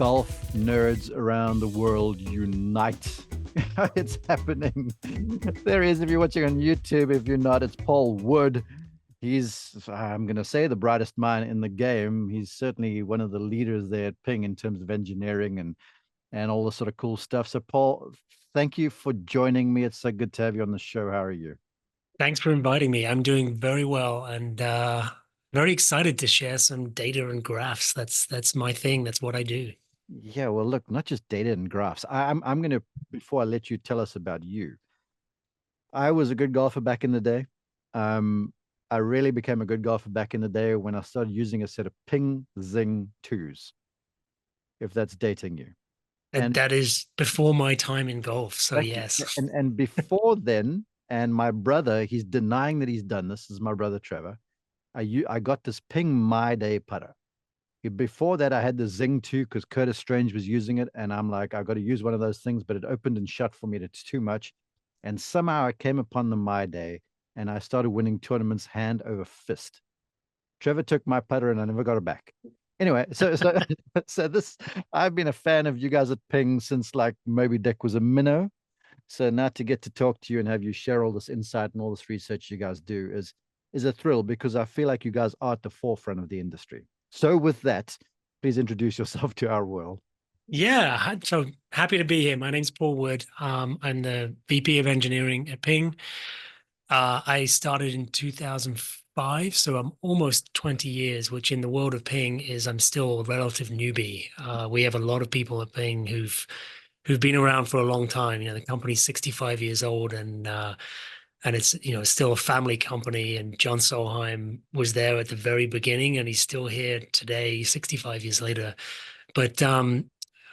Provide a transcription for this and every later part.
golf nerds around the world unite. It's happening. There he is. If you're watching on YouTube, if you're not, it's Paul Wood. He's, I'm going to say, the brightest mind in the game. He's certainly one of the leaders there at Ping in terms of engineering and all the sort of cool stuff. So, Paul, thank you for joining me. It's so good to have you on the show. How are you? Thanks for inviting me. I'm doing very well and very excited to share some data and graphs. That's my thing. That's what I do. Yeah, well, look, not just data and graphs. I'm going to, before I let you tell us about you, I was a good golfer back in the day. Um, I really became a good golfer back in the day when I started using a set of ping zing twos, if that's dating you. And And that is before my time in golf. So exactly. yes. And before then, and my brother, he's denying that he's done this. This is my brother Trevor. I got this ping my day putter. Before that, I had the Zing 2 because Curtis Strange was using it. And I'm like, I've got to use one of those things, but it opened and shut for me. It's too much. And somehow I came upon the My Day and I started winning tournaments hand over fist. Trevor took my putter and I never got it back. Anyway, so this I've been a fan of you guys at Ping since like Moby Dick was a minnow. So now to get to talk to you and have you share all this insight and all this research you guys do is a thrill because I feel like you guys are at the forefront of the industry. So with that, please introduce yourself to our world. Yeah. So happy to be here. My name's Paul Wood. I'm the VP of engineering at Ping. I started in 2005, so I'm almost 20 years, which in the world of Ping is I'm still a relative newbie. We have a lot of people at Ping who've been around for a long time. You know, the company's 65 years old and it's still a family company. And John Solheim was there at the very beginning, and he's still here today, 65 years later. But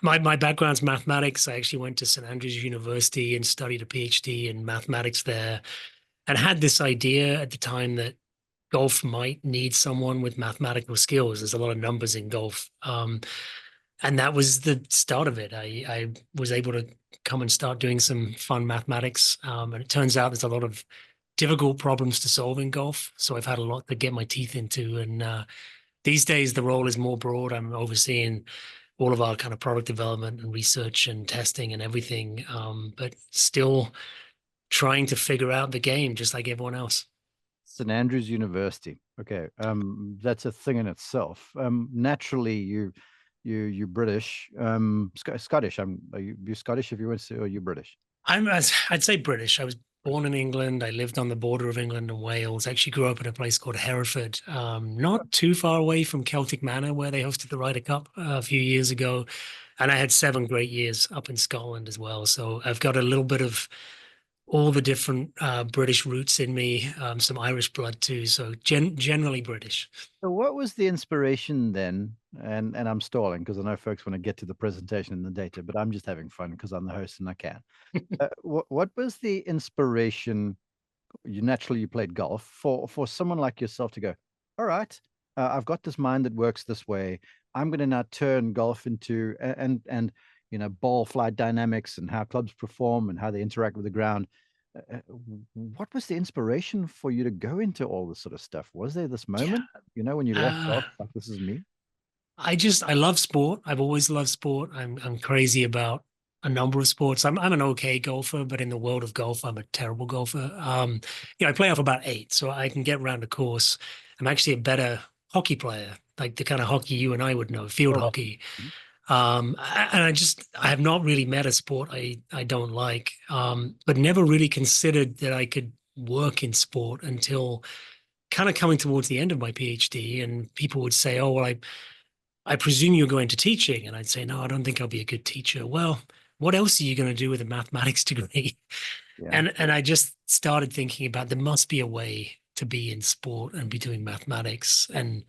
my background's mathematics. I actually went to St. Andrews University and studied a PhD in mathematics there and had this idea at the time that golf might need someone with mathematical skills. There's a lot of numbers in golf. And that was the start of it. I was able to come and start doing some fun mathematics. And it turns out there's a lot of difficult problems to solve in golf. So I've had a lot to get my teeth into. And these days, the role is more broad. I'm overseeing all of our kind of product development and research and testing and everything, but still trying to figure out the game just like everyone else. St. Andrews University. Okay, that's a thing in itself. Naturally, you're British, Scottish. Are you Scottish if you went to, or you British? I'd say British. I was born in England. I lived on the border of England and Wales. Actually grew up in a place called Hereford, not too far away from Celtic Manor, where they hosted the Ryder Cup a few years ago. And I had 7 great years up in Scotland as well. So I've got a little bit of all the different British roots in me, some Irish blood too. So generally British. So what was the inspiration then? And I'm stalling because I know folks want to get to the presentation and the data, but I'm just having fun because I'm the host and I can. What was the inspiration? You played golf for someone like yourself to go, all right, I've got this mind that works this way. I'm going to now turn golf into ball flight dynamics and how clubs perform and how they interact with the ground. What was the inspiration for you to go into all this sort of stuff? Was there this Yeah. moment, when you left Uh, golf, like this is me? I love sport. I've always loved sport. I'm crazy about a number of sports. I'm an okay golfer, but in the world of golf, I'm a terrible golfer. I play off about eight, so I can get around the course. I'm actually a better hockey player, like the kind of hockey you and I would know, field Oh, hockey. I have not really met a sport I don't like, but never really considered that I could work in sport until kind of coming towards the end of my PhD. And people would say, "Oh, well, I presume you're going to teaching." And I'd say, "No, I don't think I'll be a good teacher." Well, what else are you going to do with a mathematics degree? yeah. And I just started thinking about there must be a way to be in sport and be doing mathematics and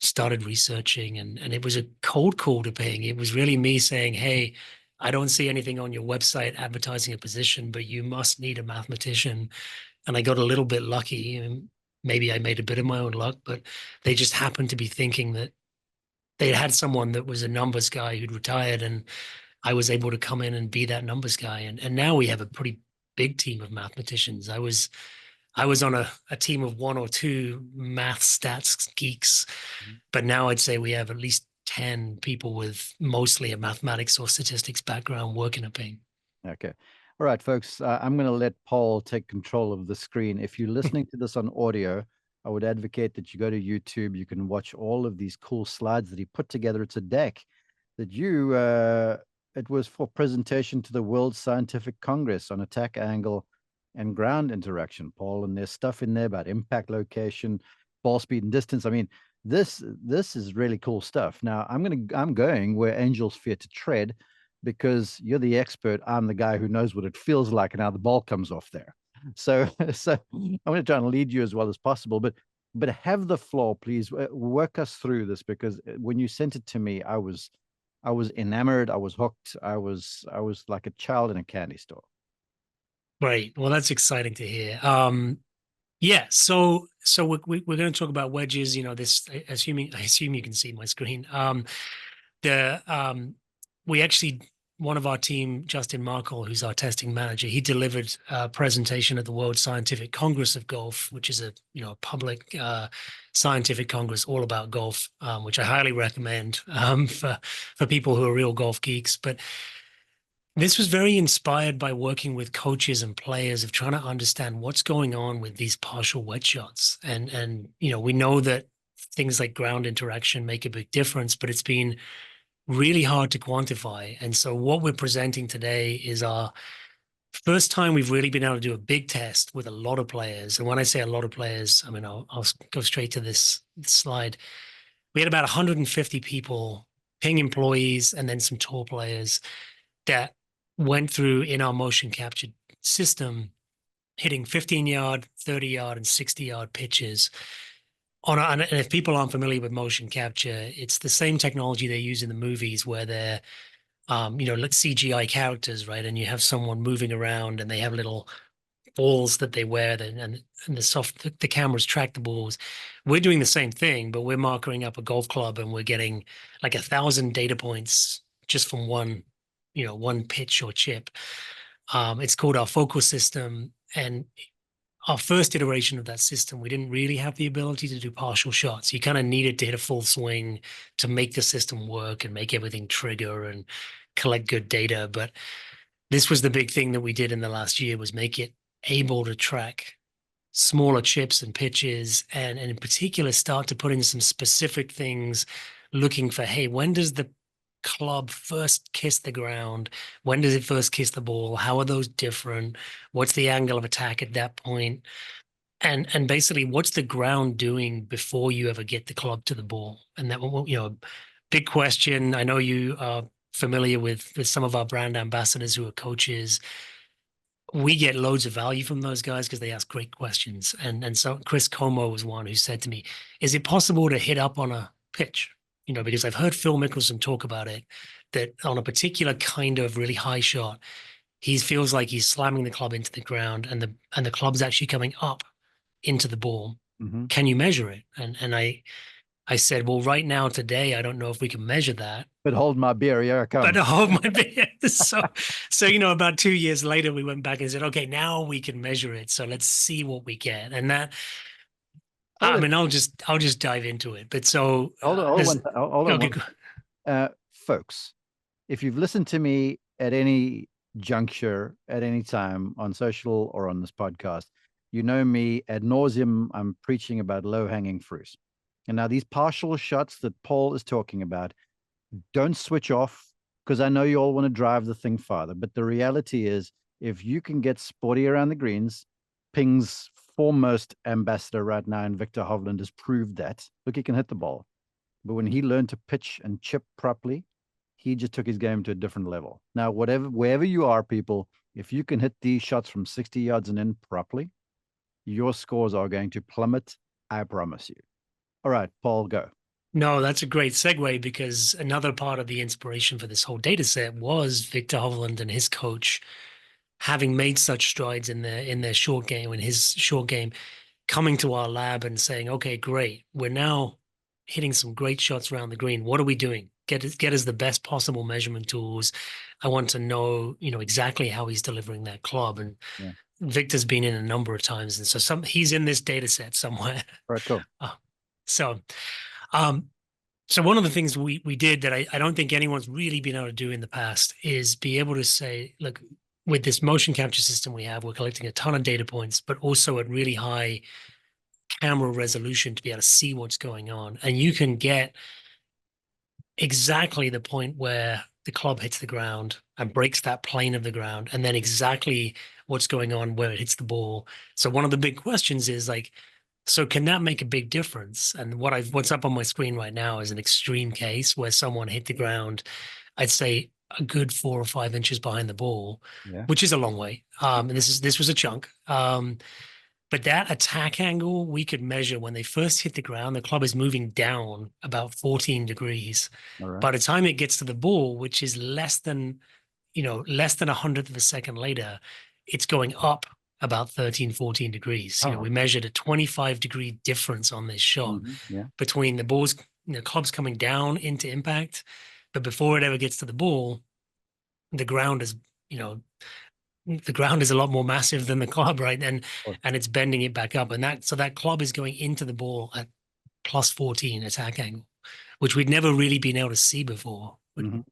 started researching. And it was a cold call to Ping. It was really me saying, "Hey, I don't see anything on your website advertising a position, but you must need a mathematician." And I got a little bit lucky. And maybe I made a bit of my own luck, but they just happened to be thinking that they had someone that was a numbers guy who'd retired, and I was able to come in and be that numbers guy. And now we have a pretty big team of mathematicians. I was on a team of one or two math stats geeks, but now I'd say we have at least 10 people with mostly a mathematics or statistics background working at Ping. Okay. All right, folks. I'm going to let Paul take control of the screen. If you're listening to this on audio, I would advocate that you go to YouTube. You can watch all of these cool slides that he put together. It's a deck that it was for presentation to the World Scientific Congress on attack angle and ground interaction, Paul. And there's stuff in there about impact location, ball speed and distance. I mean, this is really cool stuff. Now I'm going where angels fear to tread, because you're the expert. I'm the guy who knows what it feels like and how the ball comes off there. So, so I'm going to try and lead you as well as possible, but have the floor, please. Work us through this, because when you sent it to me, I was enamored. I was hooked. I was like a child in a candy store. Great. Well, that's exciting to hear. Yeah, so we're going to talk about wedges. You know, this assuming I assume you can see my screen. The we actually one of our team, Justin Markle, who's our testing manager, he delivered a presentation at the World Scientific Congress of Golf, which is a public scientific congress all about golf, which I highly recommend for people who are real golf geeks. But this was very inspired by working with coaches and players of trying to understand what's going on with these partial wedge shots. And we know that things like ground interaction make a big difference, but it's been really hard to quantify. And so what we're presenting today is our first time we've really been able to do a big test with a lot of players. And when I say a lot of players, I mean, I'll go straight to this slide. We had about 150 people, Ping employees, and then some tour players that went through in our motion capture system, hitting 15-yard, 30-yard, and 60-yard pitches. And if people aren't familiar with motion capture, it's the same technology they use in the movies where they're, like CGI characters, right? And you have someone moving around and they have little balls that they wear, and the cameras track the balls. We're doing the same thing, but we're marking up a golf club and we're getting like 1,000 data points just from one pitch or chip. It's called our focus system. And our first iteration of that system, we didn't really have the ability to do partial shots. You kind of needed to hit a full swing to make the system work and make everything trigger and collect good data. But this was the big thing that we did in the last year, was make it able to track smaller chips and pitches, and in particular start to put in some specific things, looking for, hey, when does the club first kiss the ground? When does it first kiss the ball? How are those different? What's the angle of attack at that point? And basically, what's the ground doing before you ever get the club to the ball? And that, big question. I know you are familiar with some of our brand ambassadors who are coaches. We get loads of value from those guys because they ask great questions. And so Chris Como was one who said to me, is it possible to hit up on a pitch? Because I've heard Phil Mickelson talk about it, that on a particular kind of really high shot, he feels like he's slamming the club into the ground and the club's actually coming up into the ball. Mm-hmm. Can you measure it? And I said, well, right now, today, I don't know if we can measure that. But hold my beer, here I come. But hold my beer. So about 2 years later, we went back and said, okay, now we can measure it. So let's see what we get. And that, I mean, I'll just dive into it. But so hold on. Folks, if you've listened to me at any juncture, at any time on social or on this podcast, you know me ad nauseum. I'm preaching about low hanging fruit. And now these partial shots that Paul is talking about, don't switch off, because I know you all want to drive the thing farther. But the reality is, if you can get sporty around the greens, Ping's foremost ambassador right now, and Victor Hovland, has proved that. Look, he can hit the ball. But when he learned to pitch and chip properly, he just took his game to a different level. Now, wherever you are, people, if you can hit these shots from 60 yards and in properly, your scores are going to plummet. I promise you. All right, Paul, go. No, that's a great segue, because another part of the inspiration for this whole data set was Victor Hovland and his coach having made such strides in their short game, in his short game, coming to our lab and saying, okay, great, we're now hitting some great shots around the green. What are we doing? Get us the best possible measurement tools. I want to know, exactly how he's delivering that club. And yeah. Victor's been in a number of times, and so he's in this data set somewhere. All right, cool. So, um, So one of the things we did that I don't think anyone's really been able to do in the past is be able to say, look, with this motion capture system we have, we're collecting a ton of data points, but also at really high camera resolution to be able to see what's going on. And you can get exactly the point where the club hits the ground and breaks that plane of the ground, and then exactly what's going on where it hits the ball. So one of the big questions is like, so can that make a big difference? And what's up on my screen right now is an extreme case where someone hit the ground, I'd say a good 4 or 5 inches behind the ball, Yeah. which is a long way. And this was a chunk. But that attack angle we could measure when they first hit the ground, the club is moving down about 14 degrees. All right. By the time it gets to the ball, which is less than a hundredth of a second later, it's going up about 13, 14 degrees. Oh, We okay. measured a 25-degree difference on this shot Yeah. between the ball's, clubs coming down into impact, but before it ever gets to the ball, the ground is, you know, the ground is a lot more massive than the club, right? Of And it's bending it back up. And that club is going into the ball at plus 14 attack angle, which we'd never really been able to see before. course.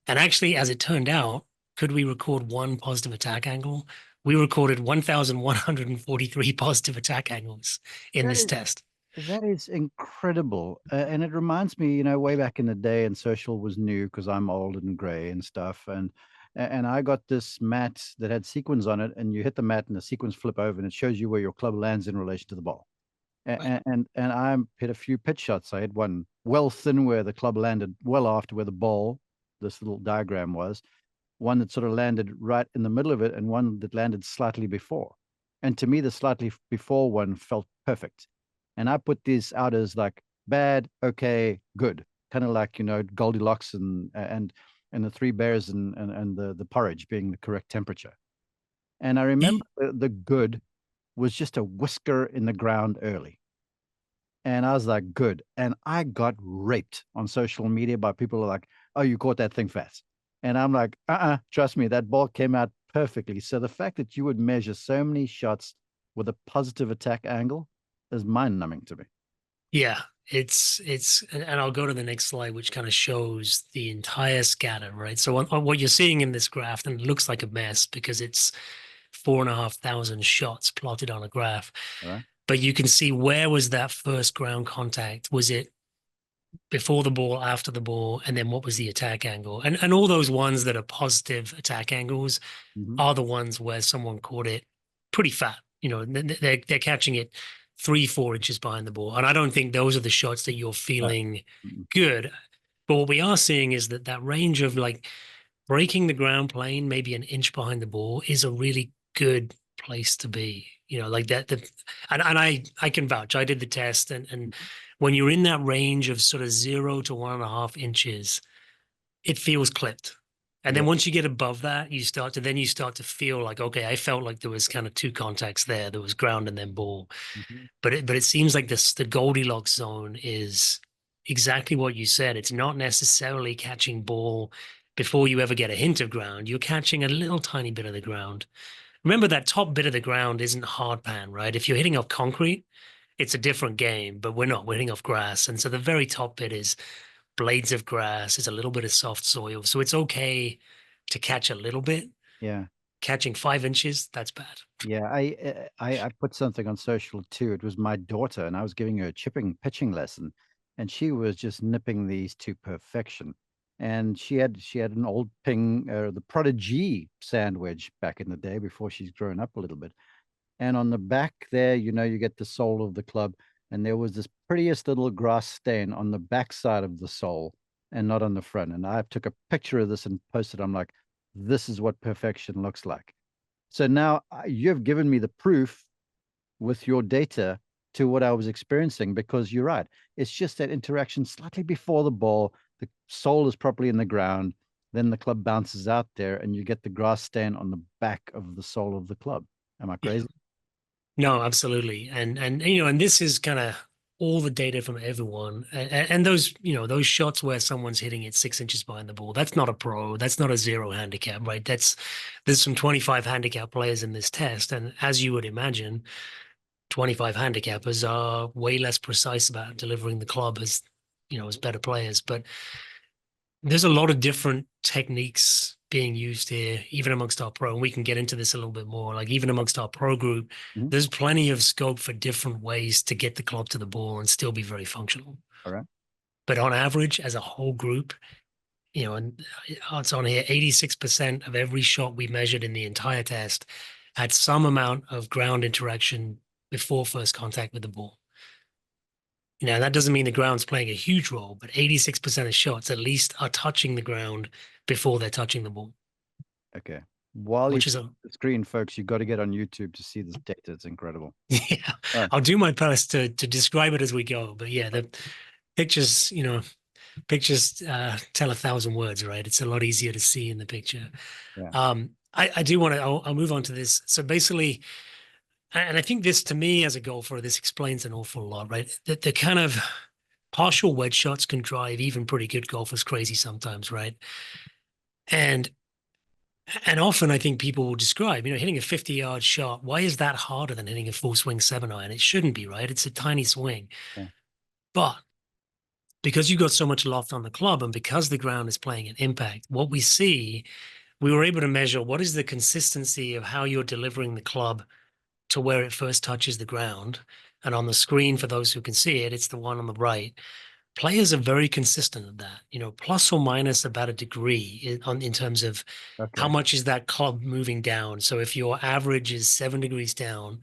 And actually, as it turned out, could we record one positive attack angle? We recorded 1,143 positive attack angles in That this is test. that is incredible, and it reminds me, way back in the day, and social was new because I'm old and gray and stuff, and I got this mat that had sequins on it, and you hit the mat, and the sequins flip over, and it shows you where your club lands in relation to the ball. Right. And I hit a few pitch shots. I had one well thin where the club landed well after where the ball, this little diagram was, one that sort of landed right in the middle of it, and one that landed slightly before. And to me, the slightly before one felt perfect. And I put these out as like bad, okay, good, kind of like Goldilocks and the three bears and the porridge being the correct temperature. And I remember the good was just a whisker in the ground early. And I was like, good. And I got raped on social media by people who are like, oh, you caught that thing fast. And I'm like, trust me, that ball came out perfectly. So the fact that you would measure so many shots with a positive attack angle is mind numbing to me. Yeah, and I'll go to the next slide, which kind of shows the entire scatter, right? So on what you're seeing in this graph, and it looks like a mess because it's 4,500 shots plotted on a graph, All right. but you can see where was that first ground contact? Was it before the ball, after the ball, and then what was the attack angle? And all those ones that are positive attack angles Mm-hmm. are the ones where someone caught it pretty fat. They're catching it 3, 4 inches behind the ball, and I don't think those are the shots that you're Oh. feeling Mm-hmm. good. But what we are seeing is that range of like breaking the ground plane, maybe an inch behind the ball, is a really good place to be. Like that. And I can vouch. I did the test, and when you're in that range of sort of 0 to 1.5 inches, it feels clipped. And Yeah. then once you get above that, you start to feel like, okay, I felt like there was kind of two contacts there. There was ground and then ball. Mm-hmm. But it seems like the Goldilocks zone is exactly what you said. It's not necessarily catching ball before you ever get a hint of ground. You're catching a little tiny bit of the ground. Remember that top bit of the ground isn't hard pan, right? If you're hitting off concrete, it's a different game, but we're not. We're hitting off grass. And so the very top bit is blades of grass, it's a little bit of soft soil. So it's okay to catch a little bit. Yeah. Catching 5 inches, that's bad. Yeah, I put something on social too. It was my daughter, and I was giving her a chipping pitching lesson, and she was just nipping these to perfection. And she had an old ping, the Prodigy sand wedge back in the day before she's grown up a little bit. And on the back there, you get the sole of the club, and there was this prettiest little grass stain on the back side of the sole, and not on the front. And I took a picture of this and posted. I'm like, this is what perfection looks like. So now you've given me the proof with your data to what I was experiencing, because you're right. It's just that interaction slightly before the ball, the sole is properly in the ground, then the club bounces out there, and you get the grass stain on the back of the sole of the club. Am I Yeah. crazy? No, absolutely. And this is kind of all the data from everyone. And those shots where someone's hitting it 6 inches behind the ball, that's not a pro. That's not a zero handicap, right? There's some 25 handicap players in this test. And as you would imagine, 25 handicappers are way less precise about delivering the club as as better players. But there's a lot of different techniques being used here, even amongst our pro. And we can get into this a little bit more. Like even amongst our pro group, Mhm. there's plenty of scope for different ways to get the club to the ball and still be very functional. All right. But on average, as a whole group, and it's on here, 86% of every shot we measured in the entire test had some amount of ground interaction before first contact with the ball. That doesn't mean the ground's playing a huge role, but 86% of shots at least are touching the ground before they're touching the ball, Okay. While you which is put the screen, folks, you got to get on YouTube to see this data. It's incredible. yeah, Oh, I'll do my best to describe it as we go. But yeah, the pictures, pictures tell 1,000 words, right? It's a lot easier to see in the picture. yeah. I do want to, I'll move on to this. So basically, and I think this to me as a golfer, this explains an awful lot, right? The kind of partial wedge shots can drive even pretty good golfers crazy sometimes, right? And often I think people will describe, hitting a 50-yard shot. Why is that harder than hitting a full swing 7-iron? It shouldn't be, right? It's a tiny swing. Yeah. But because you've got so much loft on the club and because the ground is playing an impact, what we see, we were able to measure what is the consistency of how you're delivering the club to where it first touches the ground. And on the screen, for those who can see it, it's the one on the right. Players are very consistent at that, plus or minus about a degree in terms of how Okay. much is that club moving down. So if your average is 7 degrees down,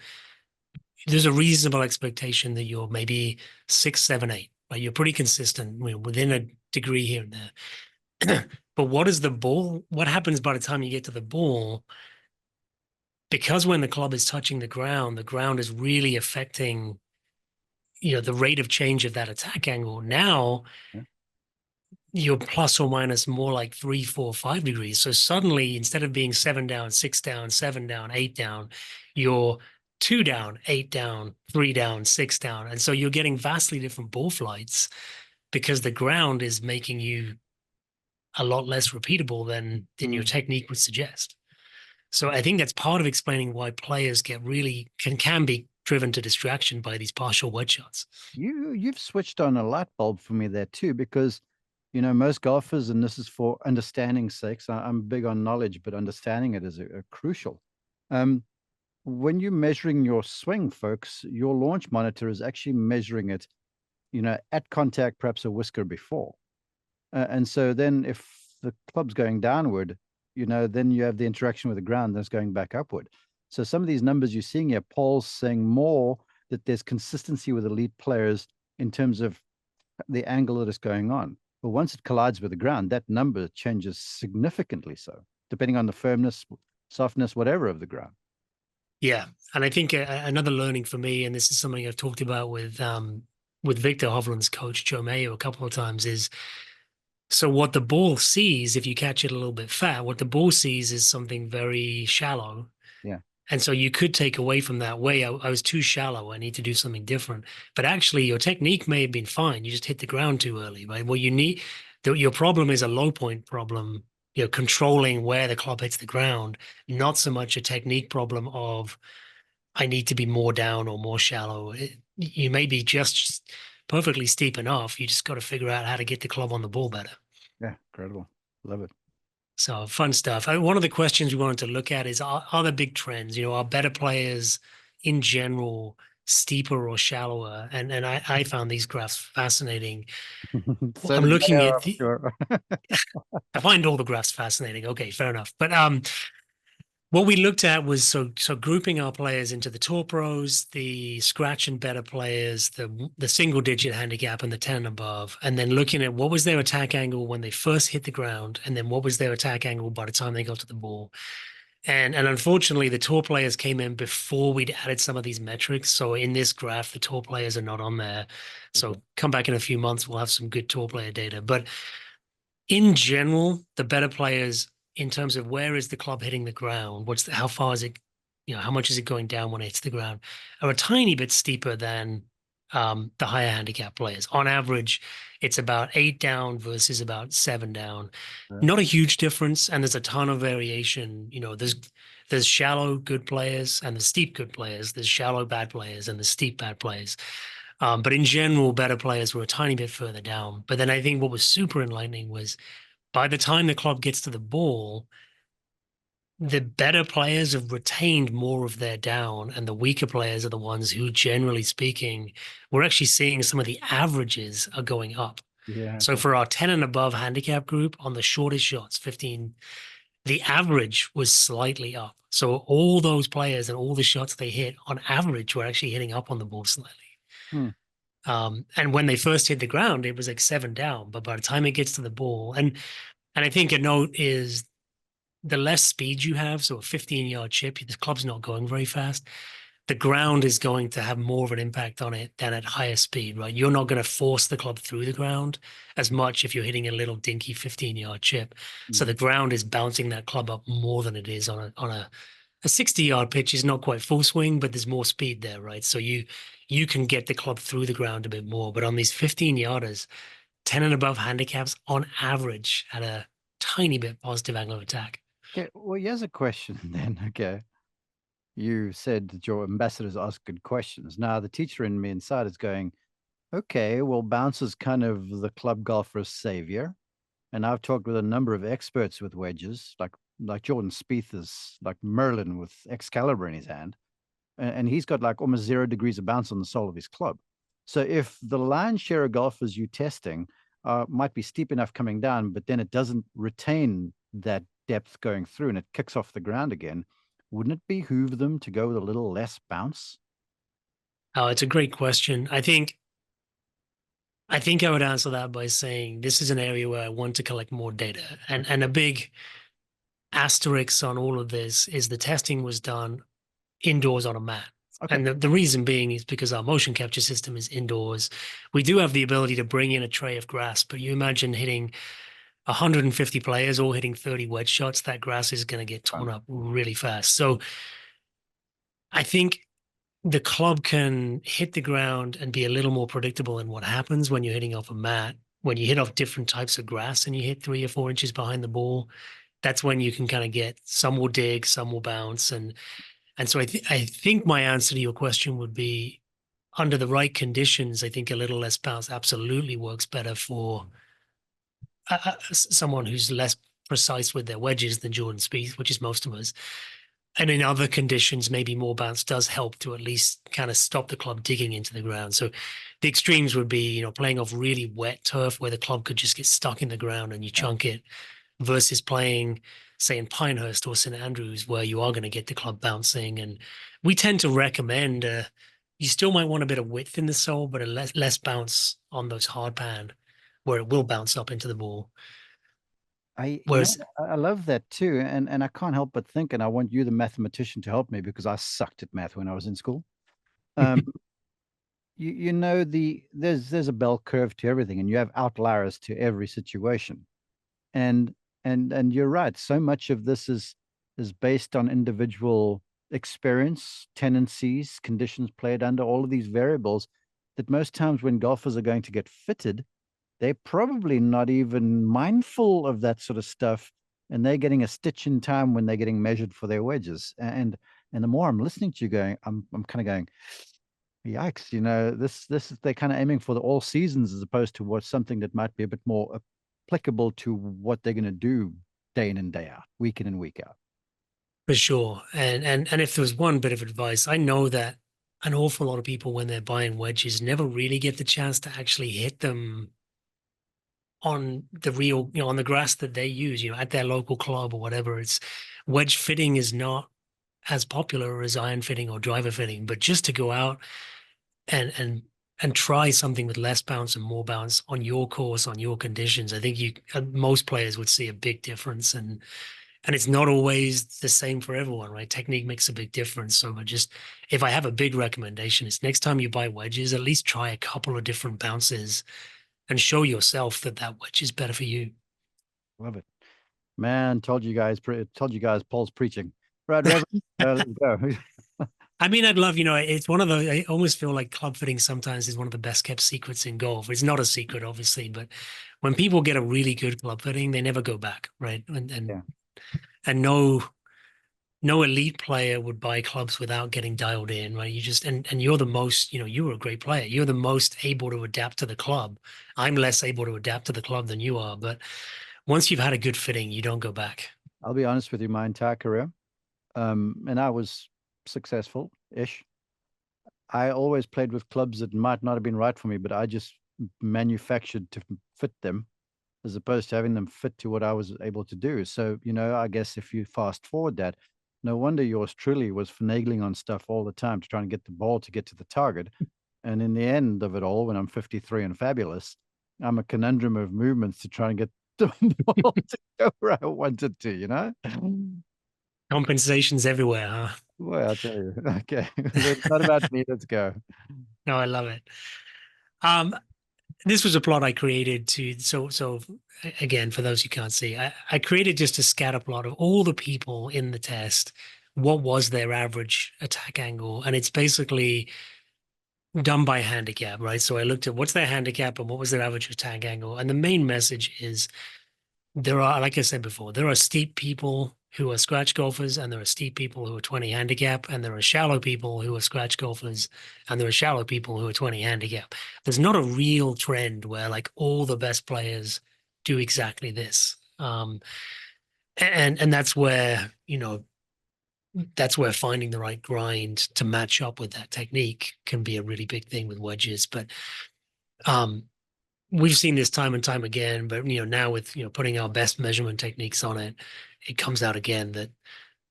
there's a reasonable expectation that you're maybe 6, 7, 8, right? You're pretty consistent, within a degree here and there. But what happens by the time you get to the ball? Because when the club is touching the ground is really affecting, the rate of change of that attack angle. Now Yeah. you're plus or minus more like 3, 4, 5 degrees. So suddenly, instead of being 7 down, 6 down, 7 down, 8 down, you're 2 down, 8 down, 3 down, 6 down. And so you're getting vastly different ball flights because the ground is making you a lot less repeatable than your Mm. technique would suggest. So I think that's part of explaining why players get really can be driven to distraction by these partial wedge shots. You've switched on a light bulb for me there too, because most golfers, and this is for understanding's sake. So I'm big on knowledge, but understanding it is a crucial. Um, when you're measuring your swing, folks, your launch monitor is actually measuring it, at contact, perhaps a whisker before. And so then if the club's going downward, then you have the interaction with the ground that's going back upward. So some of these numbers you're seeing here, Paul's saying more that there's consistency with elite players in terms of the angle that is going on. But once it collides with the ground, that number changes significantly so, depending on the firmness, softness, whatever of the ground. Yeah, and I think another learning for me, and this is something I've talked about with Victor Hovland's coach Joe Mayo a couple of times, is so what the ball sees, if you catch it a little bit fat, what the ball sees is something very shallow. Yeah. And so you could take away from that way, I was too shallow. I need to do something different. But actually, your technique may have been fine. You just hit the ground too early, right? What you need, your problem is a low point problem, controlling where the club hits the ground, not so much a technique problem of I need to be more down or more shallow. You may be just perfectly steep enough. You just got to figure out how to get the club on the ball better. Yeah. Incredible. Love it. So fun stuff. One of the questions we wanted to look at is are there big trends? Are better players in general steeper or shallower? And I found these graphs fascinating. So I'm did they, looking at I'm sure. I find all the graphs fascinating. Okay, fair enough. But what we looked at was so grouping our players into the tour pros, the scratch and better players, the single digit handicap and the 10 and above, and then looking at what was their attack angle when they first hit the ground, and then what was their attack angle by the time they got to the ball. And unfortunately, the tour players came in before we'd added some of these metrics. So in this graph, the tour players are not on there. So Okay. come back in a few months, we'll have some good tour player data. But in general, the better players, in terms of where is the club hitting the ground, how far is it, how much is it going down when it hits the ground, are a tiny bit steeper than the higher handicap players. On average, it's about 8 down versus about 7 down. Yeah. Not a huge difference, and there's a ton of variation. There's shallow good players and there's steep good players. There's shallow bad players and there's steep bad players. But in general, better players were a tiny bit further down. But then I think what was super enlightening was by the time the club gets to the ball, the better players have retained more of their down, and the weaker players are the ones who, generally speaking, we're actually seeing some of the averages are going up. Yeah. So Okay. for our 10 and above handicap group on the shortest shots, 15, the average was slightly up. So all those players and all the shots they hit on average were actually hitting up on the ball slightly. Hmm. And when they first hit the ground, it was like 7 down. But by the time it gets to the ball, and I think a note is the less speed you have, so a 15-yard chip, the club's not going very fast. The ground is going to have more of an impact on it than at higher speed, right? You're not going to force the club through the ground as much if you're hitting a little dinky 15-yard chip. So Mhm. the ground is bouncing that club up more than it is on a 60-yard pitch is not quite full swing, but there's more speed there, right? So you can get the club through the ground a bit more. But on these 15-yarders, 10 and above handicaps on average at a tiny bit positive angle of attack. Okay. Well, here's a question then. Okay. You said that your ambassadors ask good questions. Now, the teacher in me inside is going, okay, well, bounce is kind of the club golfer's savior. And I've talked with a number of experts with wedges, like Jordan Spieth is like Merlin with Excalibur in his hand. And he's got like almost 0 degrees of bounce on the sole of his club. So if the lion's share of golfers you testing might be steep enough coming down, but then it doesn't retain that depth going through and it kicks off the ground again, wouldn't it behoove them to go with a little less bounce? Oh, it's a great question. I think I would answer that by saying this is an area where I want to collect more data. And a big asterisk on all of this is the testing was done indoors on a mat. Okay. And the reason being is because our motion capture system is indoors. We do have the ability to bring in a tray of grass, but you imagine hitting 150 players all hitting 30 wedge shots, that grass is going to get torn Fine. up really fast. So I think the club can hit the ground and be a little more predictable in what happens when you're hitting off a mat. When you hit off different types of grass and you hit 3 or 4 inches behind the ball, that's when you can kind of get some will dig, some will bounce, and so I think my answer to your question would be under the right conditions, I think a little less bounce absolutely works better for someone who's less precise with their wedges than Jordan Spieth, which is most of us. And in other conditions, maybe more bounce does help to at least kind of stop the club digging into the ground. So the extremes would be, playing off really wet turf where the club could just get stuck in the ground and you Yeah. chunk it versus playing, say, in Pinehurst or St Andrews where you are going to get the club bouncing. And we tend to recommend you still might want a bit of width in the sole, but a less bounce on those hard pan where it will bounce up into the ball. Whereas I love that too. And I can't help but think, and I want you, the mathematician, to help me because I sucked at math when I was in school. Um, there's a bell curve to everything, and you have outliers to every situation. And and you're right. So much of this is based on individual experience, tendencies, conditions played under, all of these variables that most times when golfers are going to get fitted, they're probably not even mindful of that sort of stuff. And they're getting a stitch in time when they're getting measured for their wedges. And the more I'm listening to you going, I'm kind of going, yikes, this is they're kind of aiming for the all seasons as opposed to what something that might be a bit more applicable to what they're going to do day in and day out, week in and week out. for sure. And if there was one bit of advice, I know that an awful lot of people when they're buying wedges never really get the chance to actually hit them on the real, on the grass that they use, at their local club or whatever. It's wedge fitting is not as popular as iron fitting or driver fitting, but just to go out and and and try something with less bounce and more bounce on your course, on your conditions, I think most players would see a big difference. And it's not always the same for everyone, right? Technique makes a big difference. So if I have a big recommendation, it's next time you buy wedges, at least try a couple of different bounces and show yourself that that wedge is better for you. Love it. Man, told you guys Paul's preaching. Right, Reverend? Let's go. I mean, I'd love, it's one of the, I almost feel like club fitting sometimes is one of the best kept secrets in golf. It's not a secret, obviously, but when people get a really good club fitting, they never go back, right? And and Yeah. and no no elite player would buy clubs without getting dialed in, right? You just and you're the most, you were a great player. You're the most able to adapt to the club. I'm less able to adapt to the club than you are, but once you've had a good fitting, you don't go back. I'll be honest with you, my entire career, and I was successful-ish. I always played with clubs that might not have been right for me, but I just manufactured to fit them as opposed to having them fit to what I was able to do. So, I guess if you fast forward that, no wonder yours truly was finagling on stuff all the time to try and get the ball to get to the target. And in the end of it all, when I'm 53 and fabulous, I'm a conundrum of movements to try and get the ball to go where I wanted to. Compensations everywhere, Well, I'll tell you. Okay. It's not huh? about me. Let's go. No, I love it. Um, this was a plot I created again, for those who can't see, I created just a scatter plot of all the people in the test. What was their average attack angle? And it's basically done by handicap, right? So I looked at what's their handicap and what was their average attack angle. And the main message is there are, like I said before, there are steep people who are scratch golfers, and there are steep people who are 20 handicap, and there are shallow people who are scratch golfers, and there are shallow people who are 20 handicap. There's not a real trend where like all the best players do exactly this. And that's where finding the right grind to match up with that technique can be a really big thing with wedges. But um, we've seen this time and time again, but now with putting our best measurement techniques on it, it comes out again that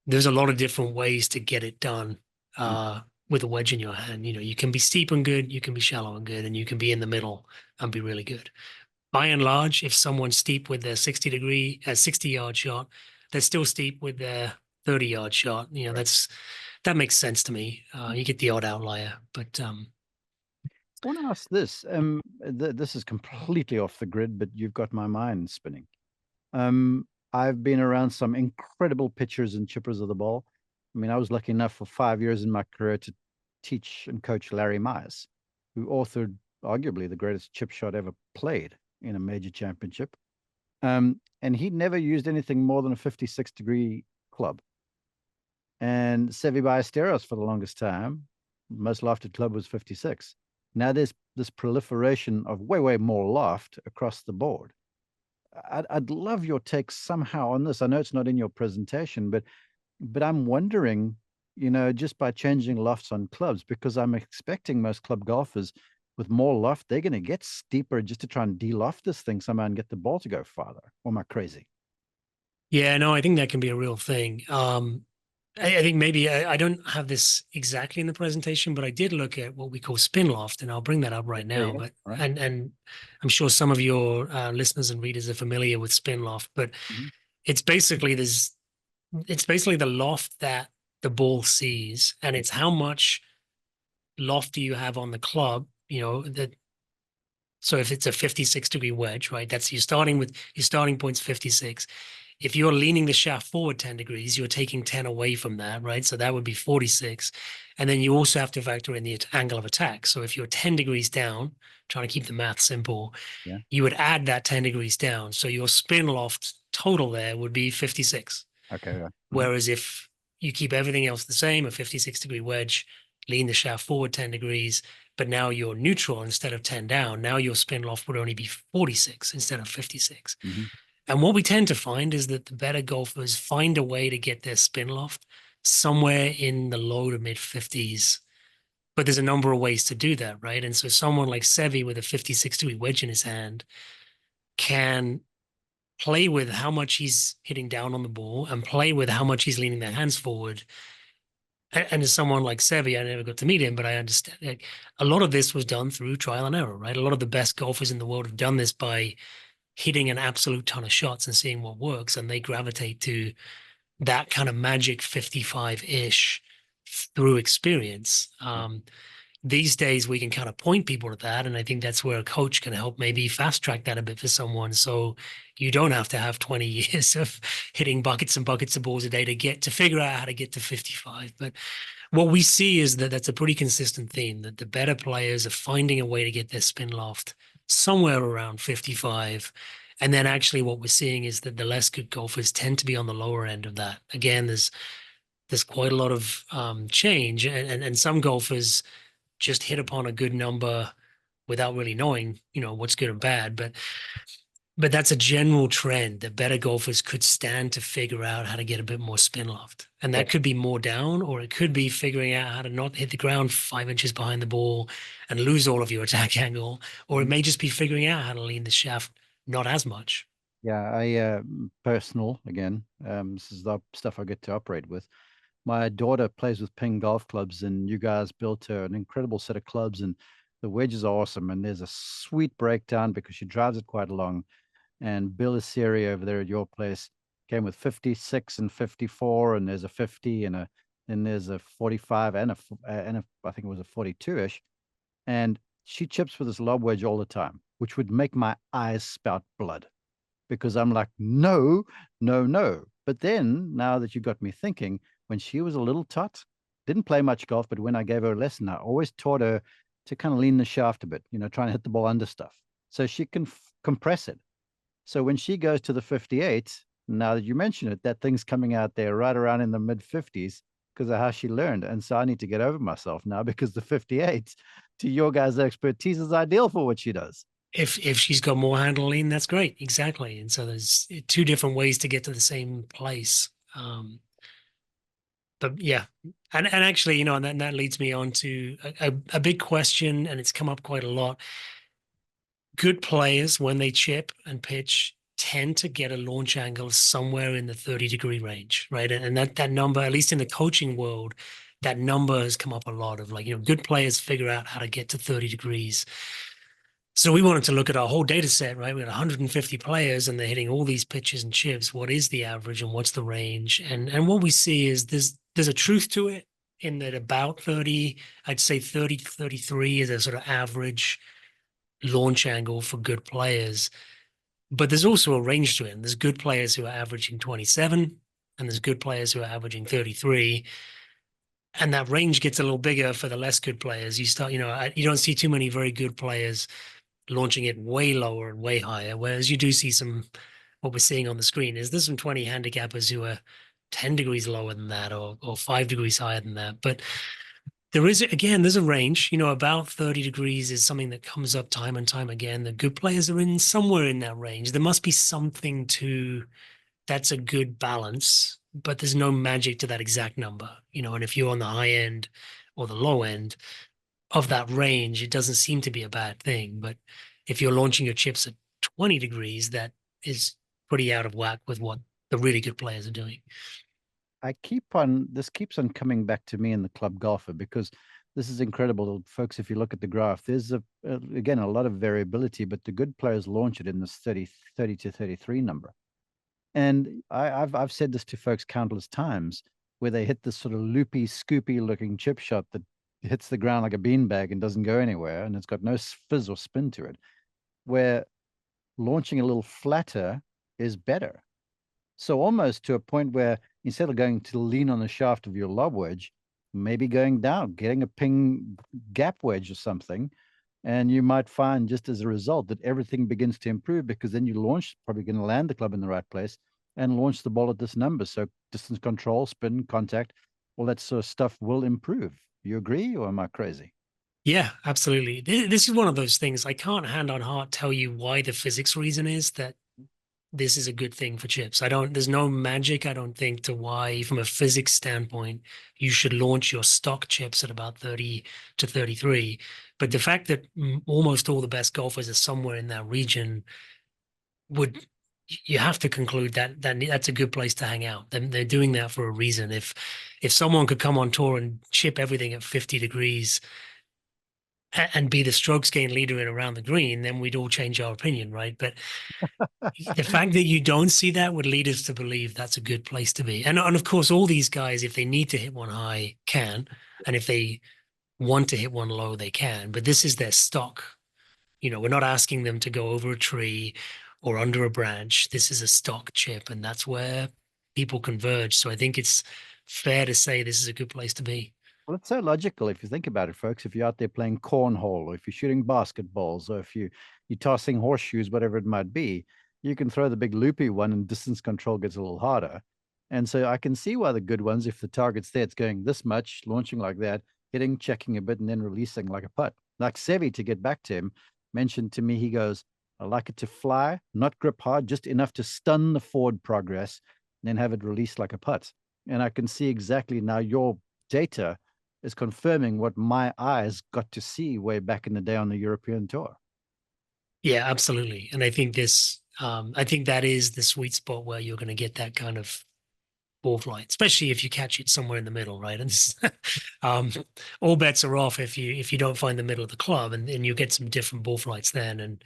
there's a lot of different ways to get it done Mm. with a wedge in your hand. You can be steep and good, you can be shallow and good, and you can be in the middle and be really good. By and large, if someone's steep with their 60-yard shot, they're still steep with their 30-yard shot. Right. That makes sense to me. You get the odd outlier, but I want to ask this. This is completely off the grid, but you've got my mind spinning. Um, I've been around some incredible pitchers and chippers of the ball. I mean, I was lucky enough for 5 years in my career to teach and coach Larry Myers, who authored arguably the greatest chip shot ever played in a major championship. And he never used anything more than a 56-degree club. And Sevi Ballesteros for the longest time, most lofted club was 56. Now there's this proliferation of way, way more loft across the board. I'd love your take somehow on this. I know it's not in your presentation, but I'm wondering, just by changing lofts on clubs, because I'm expecting most club golfers with more loft, they're going to get steeper just to try and de-loft this thing somehow and get the ball to go farther. Or am I crazy? yeah, no, I think that can be a real thing. I think maybe I don't have this exactly in the presentation, but I did look at what we call spin loft, and I'll bring that up right There you now. go. But All right. and I'm sure some of your listeners and readers are familiar with spin loft, but Mm-hmm. it's basically it's basically the loft that the ball sees, and it's how much loft do you have on the club. So if it's a 56-degree wedge, right? That's your starting point's 56. If you're leaning the shaft forward 10 degrees, you're taking 10 away from that, right? So that would be 46. And then you also have to factor in the angle of attack. So if you're 10 degrees down, trying to keep the math simple, Yeah. you would add that 10 degrees down. So your spin loft total there would be 56. Okay. Yeah. Mhm. Whereas if you keep everything else the same, a 56-degree wedge, lean the shaft forward 10 degrees, but now you're neutral instead of 10 down, now your spin loft would only be 46 instead of 56. Mhm. And what we tend to find is that the better golfers find a way to get their spin loft somewhere in the low to mid 50s. But there's a number of ways to do that, right? And so someone like Sevi with a 56-degree wedge in his hand can play with how much he's hitting down on the ball and play with how much he's leaning their hands forward. And as someone like Sevi, I never got to meet him, but I understand like, a lot of this was done through trial and error, right? A lot of the best golfers in the world have done this by hitting an absolute ton of shots and seeing what works, and they gravitate to that kind of magic 55-ish through experience. Yeah. These days we can kind of point people to that, and I think that's where a coach can help maybe fast track that a bit for someone, so you don't have to have 20 years of hitting buckets and buckets of balls a day to figure out how to get to 55. But what we see is that that's a pretty consistent theme, that the better players are finding a way to get their spin loft somewhere around 55. And then actually what we're seeing is that the less good golfers tend to be on the lower end of that. Again, there's quite a lot of change, and some golfers just hit upon a good number without really knowing, what's good and bad. But that's a general trend that better golfers could stand to figure out how to get a bit more spin loft. And Yeah. that could be more down, or it could be figuring out how to not hit the ground 5 inches behind the ball and lose all of your attack angle. Or it Mhm. may just be figuring out how to lean the shaft not as much. Yeah, I personal again. This is the stuff I get to operate with. My daughter plays with Ping golf clubs, and you guys built her an incredible set of clubs, and the wedges are awesome. And there's a sweet breakdown because she drives it quite long. And Bill Siri over there at your place came with 56 and 54, and there's a 50 and then there's a 45 and I think it was a 42-ish. And she chips with this lob wedge all the time, which would make my eyes spout blood because I'm like, no, no, no. But then now that you got me thinking, when she was a little tot, didn't play much golf, but when I gave her a lesson, I always taught her to kind of lean the shaft a bit, try and hit the ball under stuff so she can compress it. So when she goes to the 58, now that you mention it, that thing's coming out there right around in the mid 50s because of how she learned. And so I need to get over myself now because the 58, to your guys' expertise, is ideal for what she does. If she's got more handle lean, that's great. Exactly. And so there's two different ways to get to the same place. But yeah, and actually, and that leads me on to a big question, and it's come up quite a lot. Good players, when they chip and pitch, tend to get a launch angle somewhere in the 30-degree range, right? And that number, at least in the coaching world, that number has come up a lot of like, good players figure out how to get to 30 degrees. So we wanted to look at our whole data set, right? We had 150 players and they're hitting all these pitches and chips. What is the average and what's the range? And what we see is there's a truth to it in that about 30, I'd say 30 to 33 is a sort of average launch angle for good players. But there's also a range to it. And there's good players who are averaging 27 and there's good players who are averaging 33. And that range gets a little bigger for the less good players. You start, you don't see too many very good players launching it way lower and way higher. Whereas you do see what we're seeing on the screen is there's some 20 handicappers who are 10 degrees lower than that or 5 degrees higher than that. But there's a range, about 30 degrees is something that comes up time and time again. The good players are in somewhere in that range. There must be something that's a good balance, but there's no magic to that exact number, and if you're on the high end or the low end of that range, it doesn't seem to be a bad thing. But if you're launching your chips at 20 degrees, that is pretty out of whack with what the really good players are doing. This keeps on coming back to me in the club golfer because this is incredible, folks. If you look at the graph, there's again a lot of variability, but the good players launch it in this 30 to 33 number. And I've said this to folks countless times where they hit this sort of loopy, scoopy looking chip shot that hits the ground like a beanbag and doesn't go anywhere, and it's got no fizz or spin to it, where launching a little flatter is better. So almost to a point where instead of going to lean on the shaft of your lob wedge, maybe going down, getting a ping gap wedge or something. And you might find just as a result that everything begins to improve because then you launch, probably going to land the club in the right place and launch the ball at this number. So distance control, spin, contact, all that sort of stuff will improve. You agree or am I crazy? Yeah, absolutely. This is one of those things I can't hand on heart tell you why the physics reason is that this is a good thing for chips. There's no magic, I don't think, to why, from a physics standpoint, you should launch your stock chips at about 30 to 33. But the fact that almost all the best golfers are somewhere in that region would, you have to conclude that's a good place to hang out. They're doing that for a reason. If someone could come on tour and chip everything at 50 degrees and be the strokes gain leader in around the green, then we'd all change our opinion, right? But the fact that you don't see that would lead us to believe that's a good place to be. And of course, all these guys, if they need to hit one high, can. And if they want to hit one low, they can. But this is their stock. We're not asking them to go over a tree or under a branch. This is a stock chip, and that's where people converge. So I think it's fair to say this is a good place to be. Well, it's so logical if you think about it, folks. If you're out there playing cornhole, or if you're shooting basketballs, or if you're tossing horseshoes, whatever it might be, you can throw the big loopy one, and distance control gets a little harder. And so I can see why the good ones, if the target's there, it's going this much, launching like that, hitting, checking a bit, and then releasing like a putt. Like Sevi, to get back to him, mentioned to me, he goes, I like it to fly, not grip hard, just enough to stun the forward progress, and then have it release like a putt. And I can see exactly now your data is confirming what my eyes got to see way back in the day on the European tour. Yeah, absolutely. And I think that is the sweet spot where you're going to get that kind of ball flight, especially if you catch it somewhere in the middle, right? And um, all bets are off if you don't find the middle of the club, and you get some different ball flights then. And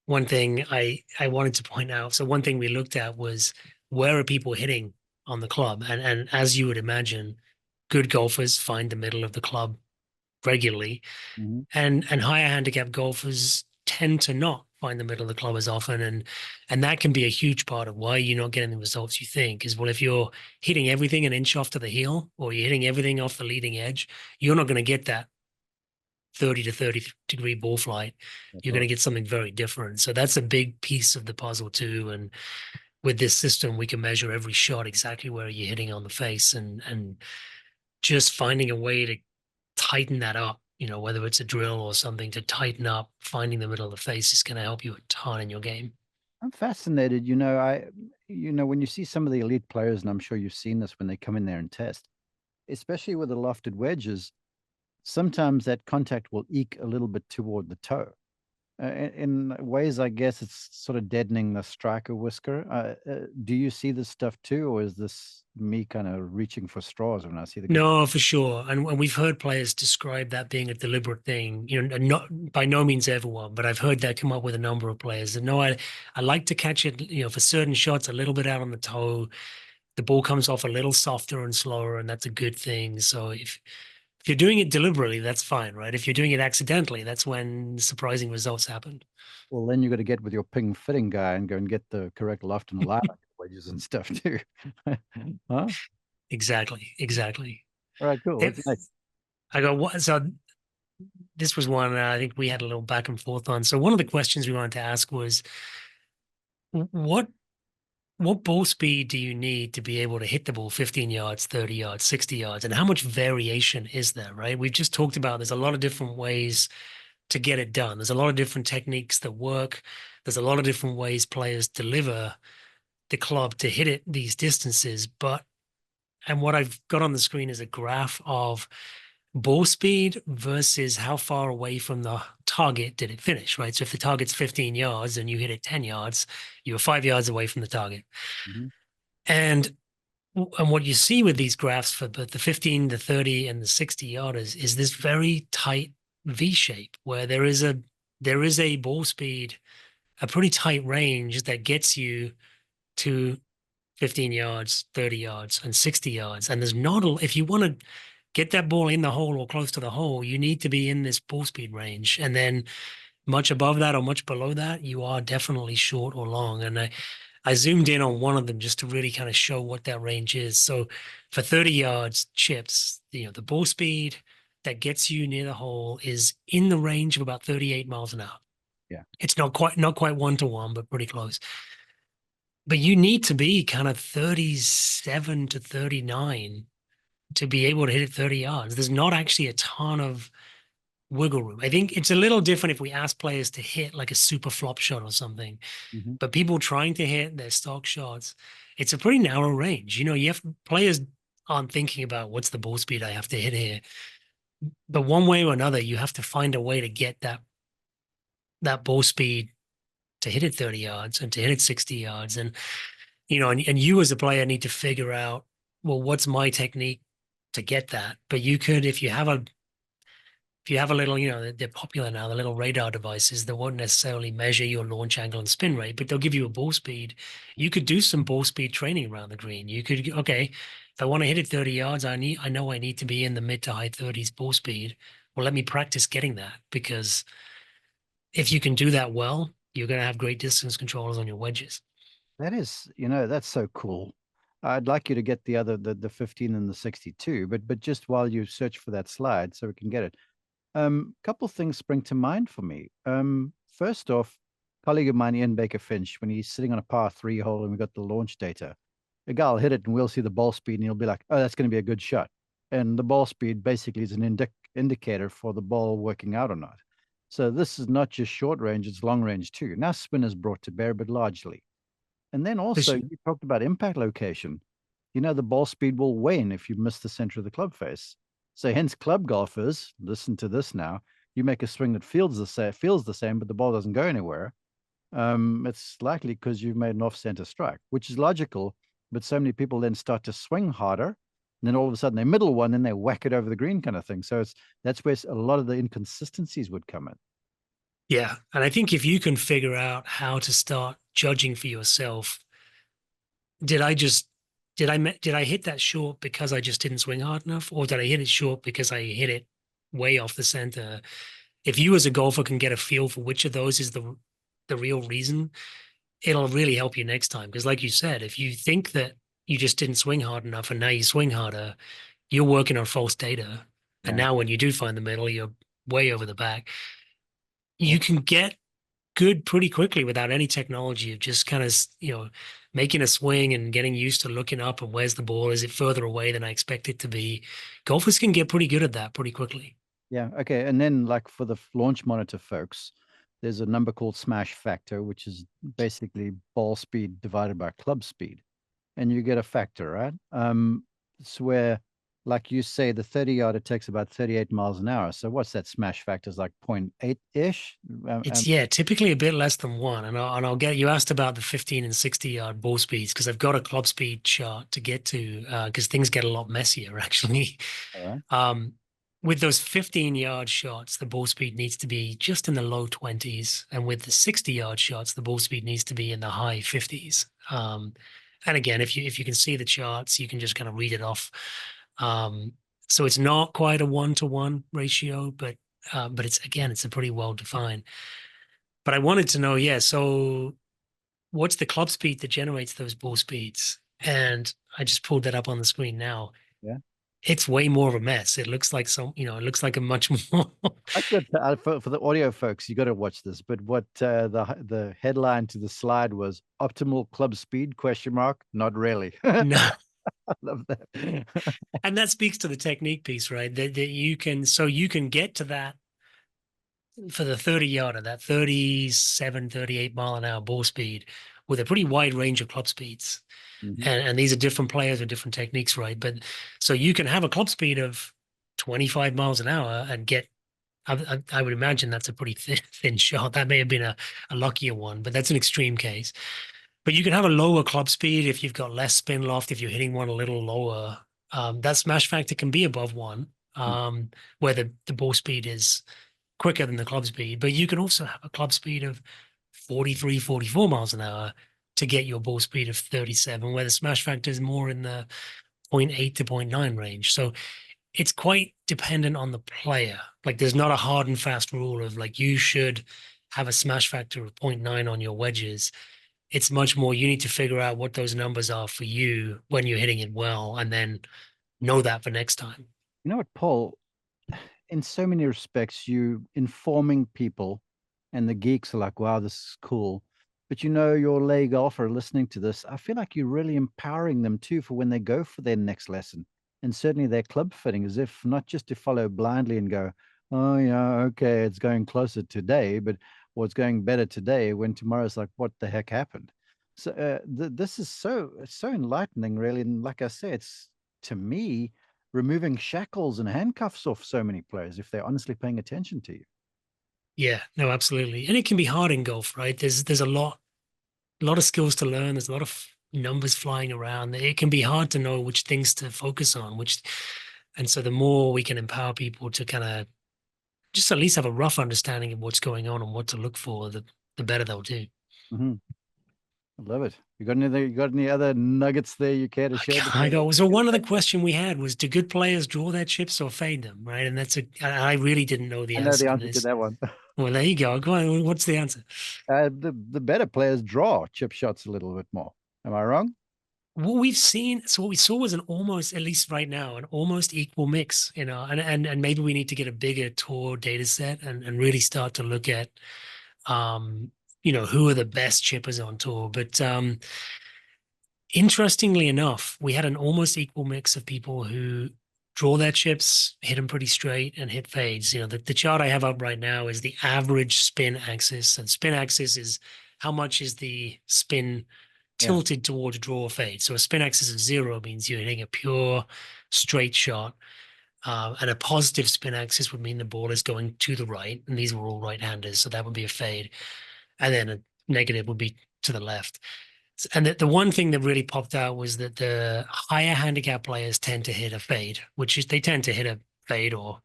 one thing I wanted to point out, so one thing we looked at was where are people hitting on the club, and as you would imagine, good golfers find the middle of the club regularly, Mhm. and higher handicap golfers tend to not find the middle of the club as often, and that can be a huge part of why you're not getting the results you think is, well, if you're hitting everything an inch off to the heel or you're hitting everything off the leading edge, you're not going to get that 30 to 30 degree ball flight. That's You're going right. to get something very different. So that's a big piece of the puzzle too. And with this system, we can measure every shot exactly where you're hitting on the face, and just finding a way to tighten that up, whether it's a drill or something to tighten up, finding the middle of the face is going to help you a ton in your game. I'm fascinated. When you see some of the elite players, and I'm sure you've seen this when they come in there and test, especially with the lofted wedges, sometimes that contact will eke a little bit toward the toe. In ways, I guess it's sort of deadening the striker whisker. Do you see this stuff too, or is this me kind of reaching for straws when I see the good? No, for sure. And we've heard players describe that being a deliberate thing, not by no means everyone, but I've heard that come up with a number of players. And no, I like to catch it, for certain shots a little bit out on the toe. The ball comes off a little softer and slower, and that's a good thing. So if you're doing it deliberately, that's fine, right? If you're doing it accidentally, that's when surprising results happen. Well, then you got to get with your ping fitting guy and go and get the correct loft and lilac wedges and stuff too. Huh? Exactly, exactly. All right, cool. If What's next? I go, what? So this was one I think we had a little back and forth on. So one of the questions we wanted to ask was, what what ball speed do you need to be able to hit the ball 15 yards, 30 yards, 60 yards, and how much variation is there, right? We've just talked about there's a lot of different ways to get it done. There's a lot of different techniques that work. There's a lot of different ways players deliver the club to hit it these distances. And what I've got on the screen is a graph of ball speed versus how far away from the target did it finish, right? So if the target's 15 yards and you hit it 10 yards, you were 5 yards away from the target. Mm-hmm. And and what you see with these graphs for both the 15, the 30, and the 60 yarders is this very tight V shape where there is a ball speed, a pretty tight range that gets you to 15 yards, 30 yards, and 60 yards. And there's not a, if you want to get that ball in the hole or close to the hole, you need to be in this ball speed range. And then much above that or much below that, you are definitely short or long. And I zoomed in on one of them just to really kind of show what that range is. So for 30 yards chips, the ball speed that gets you near the hole is in the range of about 38 miles an hour. Yeah. It's not quite 1 to 1, but pretty close. But you need to be kind of 37 to 39 to be able to hit it 30 yards. There's not actually a ton of wiggle room. I think it's a little different if we ask players to hit like a super flop shot or something. Mm-hmm. But people trying to hit their stock shots, it's a pretty narrow range. You have players aren't thinking about what's the ball speed I have to hit here. But one way or another, you have to find a way to get that ball speed to hit it 30 yards and to hit it 60 yards. And you as a player need to figure out, well, what's my technique to get that? But you could, if you have a little, they're popular now, the little radar devices that won't necessarily measure your launch angle and spin rate, but they'll give you a ball speed. You could do some ball speed training around the green. You could, okay, if I want to hit it 30 yards, I know I need to be in the mid to high 30s ball speed. Well, let me practice getting that, because if you can do that well, you're going to have great distance controllers on your wedges. That is, that's so cool. I'd like you to get the 15 and the 62, but just while you search for that slide so we can get it. Couple things spring to mind for me. First off, colleague of mine, Ian Baker Finch, when he's sitting on a par three hole and we got the launch data, A guy will hit it and we'll see the ball speed and he'll be like, oh, that's going to be a good shot. And the ball speed basically is an indicator for the ball working out or not. So this is not just short range, it's long range too. Now spin is brought to bear, but largely. And then also Because you talked about impact location. You know, the ball speed will wane if you miss the center of the club face. So hence club golfers, listen to this now. You make a swing that feels the same, but the ball doesn't go anywhere. It's likely because you've made an off-center strike, which is logical. But so many people then start to swing harder, and then all of a sudden they middle one, and they whack it over the green, kind of thing. So that's where a lot of the inconsistencies would come in. yeah, and I think if you can figure out how to start judging for yourself, did I just did I hit that short because I just didn't swing hard enough, or did I hit it short because I hit it way off the center? If you as a golfer can get a feel for which of those is the real reason, it'll really help you next time. Because like you said, if you think that you just didn't swing hard enough and now you swing harder, you're working on false data. And Yeah. now when you do find the middle, you're way over the back. You Well, can get good pretty quickly without any technology of just kind of, making a swing and getting used to looking up and where's the ball? Is it further away than I expect it to be? Golfers can get pretty good at that pretty quickly. yeah. Okay. And then, like for the launch monitor folks, there's a number called smash factor, which is basically ball speed divided by club speed. And you get a factor, right? It's where, like you say, the 30 yard, it takes about 38 miles an hour. So what's that smash factor? Is like 0.8 ish. It's yeah, typically a bit less than one. And I'll get you asked about the 15 and 60 yard ball speeds because I've got a club speed chart to get to because things get a lot messier actually. All right. Um, with those 15-yard shots, the ball speed needs to be just in the low 20s. And with the 60-yard shots, the ball speed needs to be in the high 50s. And again, if you can see the charts, you can just kind of read it off. Um, so it's not quite a 1-to-1 ratio, but it's a pretty well defined. But I wanted to know, yeah, so what's the club speed that generates those ball speeds? And I just pulled that up on the screen now. Yeah. It's way more of a mess. It looks like it looks like a much more. I got for the audio folks, you got to watch this. But what the headline to the slide was optimal club speed question mark? Not really. I No. love that. And that speaks to the technique piece, right? That you can get to that for the 30 yarder, that 37, 38 mile an hour ball speed with a pretty wide range of club speeds. Mhm. And these are different players with different techniques, right? But so you can have a club speed of 25 miles an hour and get, I would imagine that's a pretty thin shot. That may have been a luckier one, but that's an extreme case. But you can have a lower club speed if you've got less spin loft, if you're hitting one a little lower. That smash factor can be above one, where the ball speed is quicker than the club speed. But you can also have a club speed of 43, 44 miles an hour to get your ball speed of 37, where the smash factor is more in the zero point 0.8 to zero point 0.9 range. So it's quite dependent on the player. Like there's not a hard and fast rule of like you should have a smash factor of zero point 0.9 on your wedges. It's much more you need to figure out what those numbers are for you when you're hitting it well and then know that for next time. You know what, Paul? In so many respects, you informing people, and the geeks are like, wow, this is cool. But you know, your lay golfer listening to this, I feel like you're really empowering them too for when they go for their next lesson. And certainly their club fitting, as if not just to follow blindly and go, oh, yeah, okay, it's going closer today, but or it's going better today when tomorrow's like, what the heck happened? So this is so enlightening, really. And like I say, it's to me, removing shackles and handcuffs off so many players if they're honestly paying attention to you. Yeah, no, absolutely. And it can be hard in golf, right? There's a lot of skills to learn. There's a lot of numbers flying around. It can be hard to know which things to focus on, and so the more we can empower people to kind of just at least have a rough understanding of what's going on and what to look for, the better they'll do. Hmm. I love it. You got any other nuggets there you care to share I before go. So we get one of the back? question we had was, do good players draw their chips or fade them, right? And I really didn't know the I know answer the to answer to this. that one. Well, there you go. Go on. What's the answer? The better players draw chip shots a little bit more. Am I wrong? What we saw was an almost, at least right now, an almost equal mix, and maybe we need to get a bigger tour data set and really start to look at, who are the best chippers on tour. But Interestingly enough, we had an almost equal mix of people who draw their chips, hit them pretty straight, and hit fades. The chart I have up right now is the average spin axis, and spin axis is how much is the spin Yeah. tilted towards draw or fade. So a spin axis of 0 means you're hitting a pure straight shot. And a positive spin axis would mean the ball is going to the right, and these were all right-handers, so that would be a fade. And then a negative would be to the left. And the one thing that really popped out was that the higher handicap players tend to hit a fade, which is they tend to hit a fade or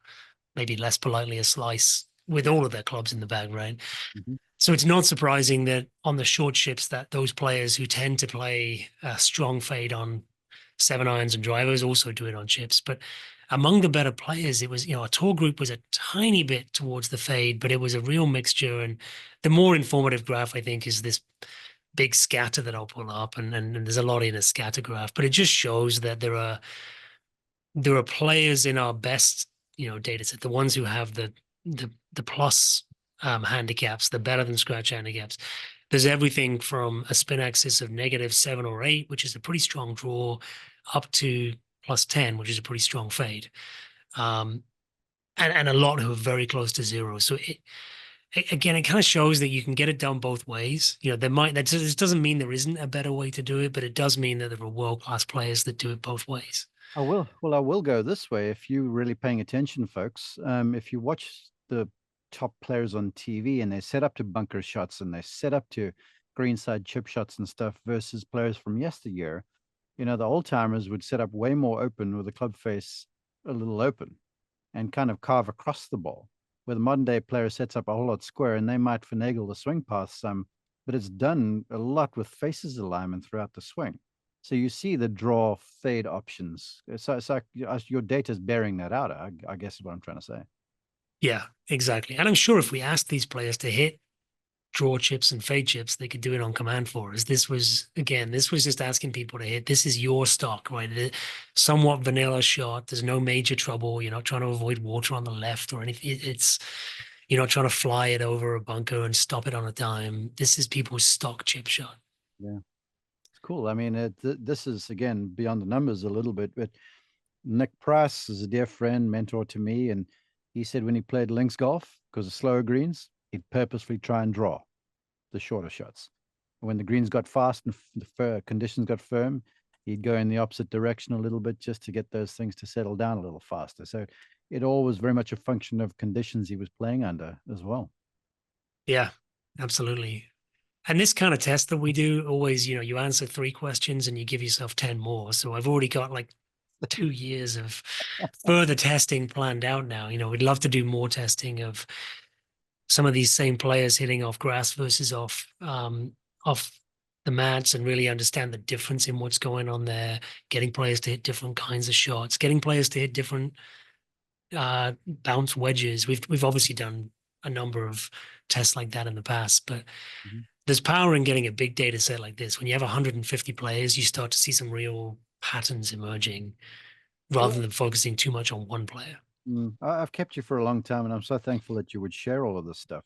maybe less politely a slice with all of their clubs in the bag, right? Mhm. So it's not surprising that on the short chips that those players who tend to play a strong fade on 7 irons and drivers also do it on chips. But among the better players, it was, our tour group was a tiny bit towards the fade, but it was a real mixture. And the more informative graph, I think, is this big scatter that I'll pull up, and there's a lot in a scatter graph, but it just shows that there are players in our best, data set, the ones who have the plus handicaps, the better than scratch handicaps. There's everything from a spin axis of -7 or 8, which is a pretty strong draw, up to +10, which is a pretty strong fade. Um, and a lot who are very close to 0. So again, it kind of shows that you can get it done both ways. This doesn't mean there isn't a better way to do it, but it does mean that there are world-class players that do it both ways. I will. Well, I will go this way. If you're really paying attention, folks, if you watch the top players on TV and they set up to bunker shots and they set up to greenside chip shots and stuff versus players from yesteryear, the old timers would set up way more open with the club face a little open and kind of carve across the ball. Where the modern day player sets up a whole lot square and they might finagle the swing path some, but it's done a lot with faces alignment throughout the swing. So you see the draw fade options. So your data is bearing that out, I guess is what I'm trying to say. Yeah, exactly. And I'm sure if we asked these players to hit draw chips and fade chips, they could do it on command for us. This was just asking people to hit. This is your stock, right? Somewhat vanilla shot. There's no major trouble. You're not trying to avoid water on the left or anything. You're not trying to fly it over a bunker and stop it on a dime. This is people's stock chip shot. Yeah, it's cool. I mean, this is again beyond the numbers a little bit, but Nick Price is a dear friend, mentor to me, and he said when he played links golf because of slower greens, he'd purposely try and draw the shorter shots. When the greens got fast and the conditions got firm, he'd go in the opposite direction a little bit just to get those things to settle down a little faster. So it all was very much a function of conditions he was playing under as well. Yeah, absolutely. And this kind of test that we do always, you answer 3 questions and you give yourself 10 more. So I've already got like 2 years of further testing planned out now. We'd love to do more testing of some of these same players hitting off grass versus off the mats, and really understand the difference in what's going on there, getting players to hit different kinds of shots, getting players to hit different bounce wedges. We've obviously done a number of tests like that in the past, but Mhm. there's power in getting a big data set like this. When you have 150 players, you start to see some real patterns emerging rather Well, than focusing too much on one player. I've kept you for a long time, and I'm so thankful that you would share all of this stuff.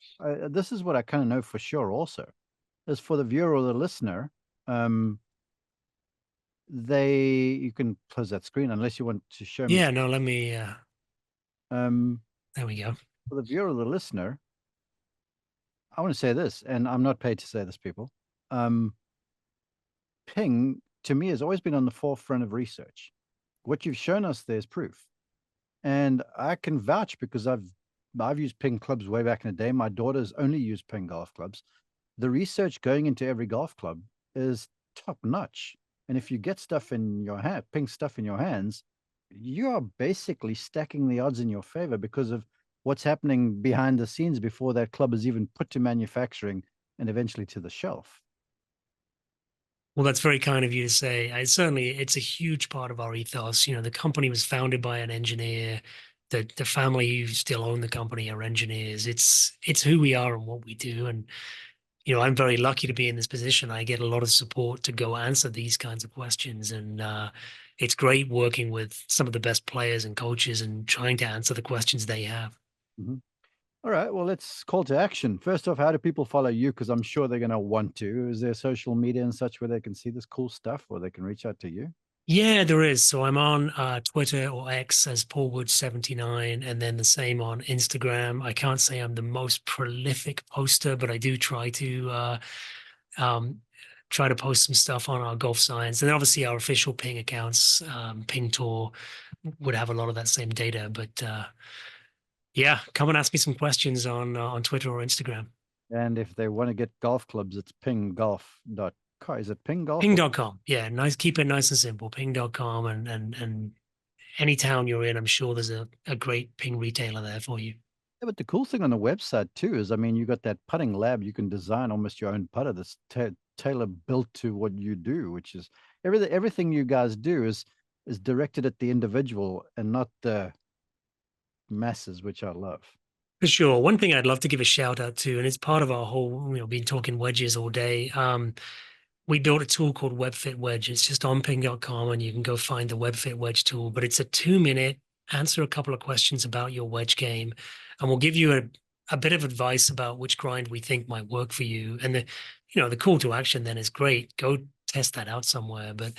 This is what I kind of know for sure. Also, is for the viewer or the listener, um, you can close that screen unless you want to show me. Yeah, no, let me, Um, there we go. for the viewer or the listener, I want to say this, and I'm not paid to say this, people. Um, Ping to me has always been on the forefront of research. What you've shown us there's proof, and I can vouch because I've used Ping clubs way back in the day. My daughter's only used Ping golf clubs. The research going into every golf club is top notch, and if you get stuff in your hand, Ping stuff in your hands, you are basically stacking the odds in your favor because of what's happening behind the scenes before that club is even put to manufacturing and eventually to the shelf. Well, that's very kind of you to say. It's a huge part of our ethos. The company was founded by an engineer. The family who still own the company are engineers. It's who we are and what we do. And I'm very lucky to be in this position. I get a lot of support to go answer these kinds of questions, and it's great working with some of the best players and coaches and trying to answer the questions they have. Mhm. All right. Well, let's call to action. First off, how do people follow you? Because I'm sure they're going to want to. Is there social media and such where they can see this cool stuff or they can reach out to you? Yeah, there is. So I'm on Twitter or X as Paulwood79, and then the same on Instagram. I can't say I'm the most prolific poster, but I do um, try to post some stuff on our golf science. And then obviously our official ping accounts, Ping Tour would have a lot of that same data. But yeah, come and ask me some questions on Twitter or Instagram. And if they want to get golf clubs, it's pinggolf.com. Is it ping golf or Ping.com. Yeah, nice, keep it nice and simple. Ping.com and any town you're in, I'm sure there's a great ping retailer there for you. yeah, but the cool thing on the website too is, I mean, you got that putting lab. You can design almost your own putter that's tailor built to what you do, which is everything you guys do is directed at the individual and not the masses, which I love. For sure. One thing I'd love to give a shout out to, and it's part of our whole, been talking wedges all day. We built a tool called WebFit Wedge. It's just on ping.com and you can go find the WebFit Wedge tool, but it's a 2 minute answer a couple of questions about your wedge game. And we'll give you a bit of advice about which grind we think might work for you. And the call to action then is great. Go test that out somewhere. But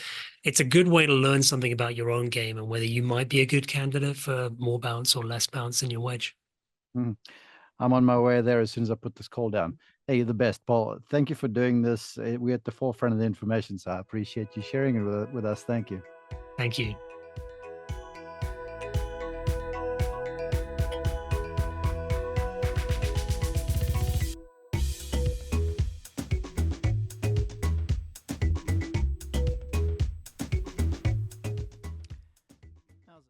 it's a good way to learn something about your own game and whether you might be a good candidate for more bounce or less bounce in your wedge. Mhm. I'm on my way there as soon as I put this call down. Hey, you're the best, Paul. Thank you for doing this. We're at the forefront of the information, so I appreciate you sharing it with us. Thank you. Thank you.